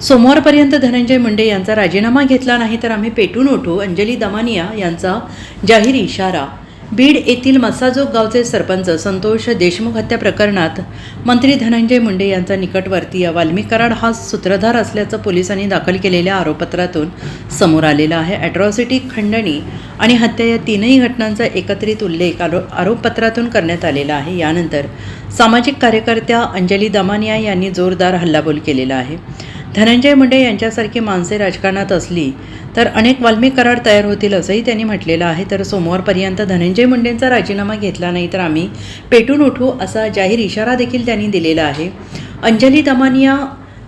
सोमवारपर्यंत धनंजय मुंडे यांचा राजीनामा घेतला नाही तर आम्ही पेटून उठू, अंजली दमानिया यांचा जाहीर इशारा. बीड येथील मस्साजोग गावचे सरपंच संतोष देशमुख हत्या प्रकरणात मंत्री धनंजय मुंडे यांचा निकटवर्तीय वाल्मिक कराड हा सूत्रधार असल्याचं पोलिसांनी दाखल केलेल्या आरोपपत्रातून समोर आलेलं आहे. अॅट्रॉसिटी, खंडणी आणि हत्या या तीनही घटनांचा एकत्रित उल्लेख आरोपपत्रातून करण्यात आलेला आहे. यानंतर सामाजिक कार्यकर्त्या अंजली दमानिया यांनी जोरदार हल्लाबोल केलेला आहे. धनंजय मुंडे यांच्यासारखी माणसे राजकारणात असली तर अनेक वाल्मिक कराड तयार होतील असंही त्यांनी म्हटलेलं आहे. तर सोमवारपर्यंत धनंजय मुंडेंचा राजीनामा घेतला नाही तर आम्ही पेटून उठू असा जाहीर इशारा देखील त्यांनी दिलेला आहे. अंजली दमानिया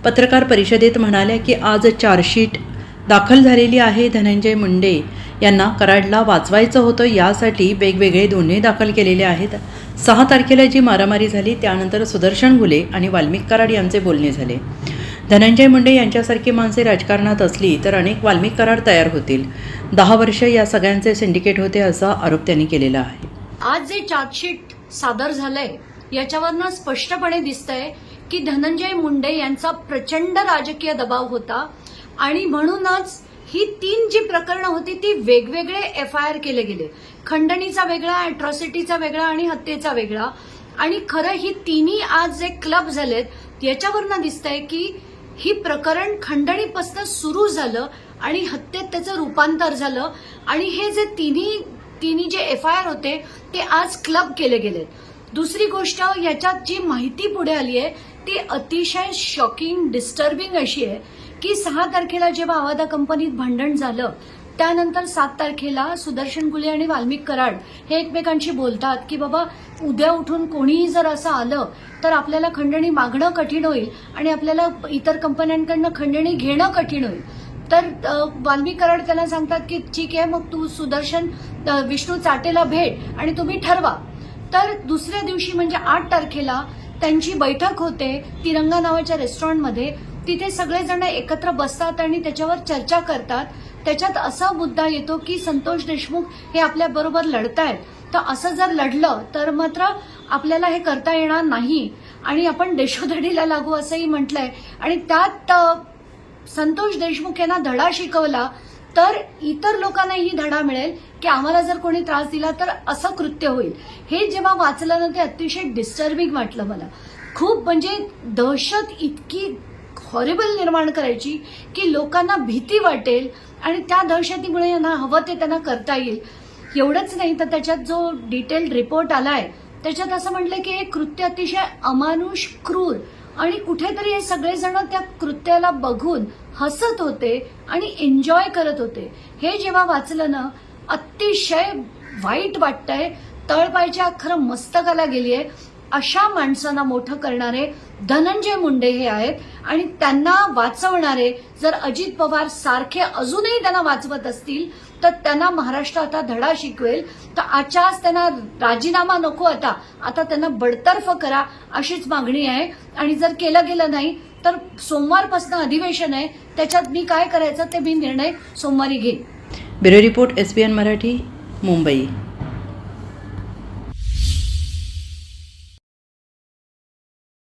पत्रकार परिषदेत म्हणाल्या की आज चार्जशीट दाखल झालेली आहे. धनंजय मुंडे यांना कराडला वाचवायचं होतं, यासाठी वेगवेगळे गुन्हे दाखल केलेले आहेत. 6 तारखेला जी मारामारी झाली त्यानंतर सुदर्शन घुले आणि वाल्मिक कराड यांचे बोलणे झाले. धनंजय मुंडे यांच्यासारखी माणसे राजकारणात असली तर अनेक वाल्मिक कराड तयार होतील. 10 वर्ष या सगळ्यांचे सिंडिकेट होते असा आरोप त्यांनी केलेला आहे. आज जे चार्जशीट सादर झालंय याच्यावरनं स्पष्टपणे दिसतंय की धनंजय मुंडे यांचा प्रचंड राजकीय दबाव होता आणि म्हणूनच ही 3 जी प्रकरणं होती ती वेगवेगळे FIR केले गेले. खंडणीचा वेगळा, अॅट्रॉसिटीचा वेगळा आणि हत्येचा वेगळा. आणि खरं ही तिन्ही आज जे क्लब झालेत याच्यावरनं दिसतंय की ही प्रकरण खंडणीपासून सुरू झालं आणि हत्येत त्याचं रूपांतर झालं आणि हे जे तिन्ही जे FIR होते ते आज क्लब केले गेलेत. दुसरी गोष्ट, याच्यात जी माहिती पुढे आली आहे ती अतिशय शॉकिंग, डिस्टर्बिंग अशी आहे की 6 तारखेला जेव्हा आवादा कंपनीत भांडण झालं त्यानंतर 7 तारखेला सुदर्शन घुले आणि वाल्मिक कराड हे एकमेकांशी बोलतात की बाबा उद्या उठून कोणीही जर असं आलं तर आपल्याला खंडणी मागणं कठीण होईल आणि आपल्याला इतर कंपन्यांकडनं खंडणी घेणं कठीण होईल. तर वाल्मिक कराड त्यांना सांगतात की ठीक आहे, मग तू सुदर्शन विष्णू चाटेला भेट आणि तुम्ही ठरवा. तर दुसऱ्या दिवशी म्हणजे 8 तारखेला त्यांची बैठक होते तिरंगा नावाच्या रेस्टॉरंटमध्ये. तिथे सगळेजण एकत्र बसतात आणि त्याच्यावर चर्चा करतात. त्याच्यात असा मुद्दा येतो की संतोष देशमुख हे आपल्याबरोबर लढतायत, तर असं जर लढलं तर मात्र आपल्याला हे करता येणार नाही आणि आपण देशोधडीला लागू असंही म्हटलंय. आणि त्यात संतोष देशमुख यांना धडा शिकवला तर इतर लोकांनाही धडा मिळेल की आम्हाला जर कोणी त्रास दिला तर असं कृत्य होईल. हे जेव्हा वाचलं ना ते अतिशय डिस्टर्बिंग वाटलं मला. खूप म्हणजे दहशत इतकी हॉरिबल निर्माण करायची की लोकांना भीती वाटेल आणि त्या दहशतीमुळे यांना हवं ते त्यांना करता येईल. एवढंच नाही तर त्याच्यात जो डिटेल्ड रिपोर्ट आलाय त्याच्यात असं म्हटलंय की हे कृत्य अतिशय अमानुष, क्रूर आणि कुठेतरी हे सगळेजण त्या कृत्याला बघून हसत होते आणि एन्जॉय करत होते. हे जेव्हा वाचलं ना अतिशय वाईट वाटतंय. तळपायच्या खरं मस्तकाला गेलीये. अशा माणसांना मोठं करणारे धनंजय मुंडे हे आहेत आणि त्यांना वाचवणारे जर अजित पवार सारखे अजूनही त्यांना वाचवत असतील तर त्यांना महाराष्ट्र आता धडा शिकवेल. तर आजच्याच त्यांना राजीनामा नको, आता त्यांना बडतर्फ करा अशीच मागणी आहे. आणि जर केलं गेलं नाही तर सोमवारपासून अधिवेशन आहे, त्याच्यात मी काय करायचं ते मी निर्णय सोमवारी घेईन. Bureau report, SBN Marathi, Mumbai.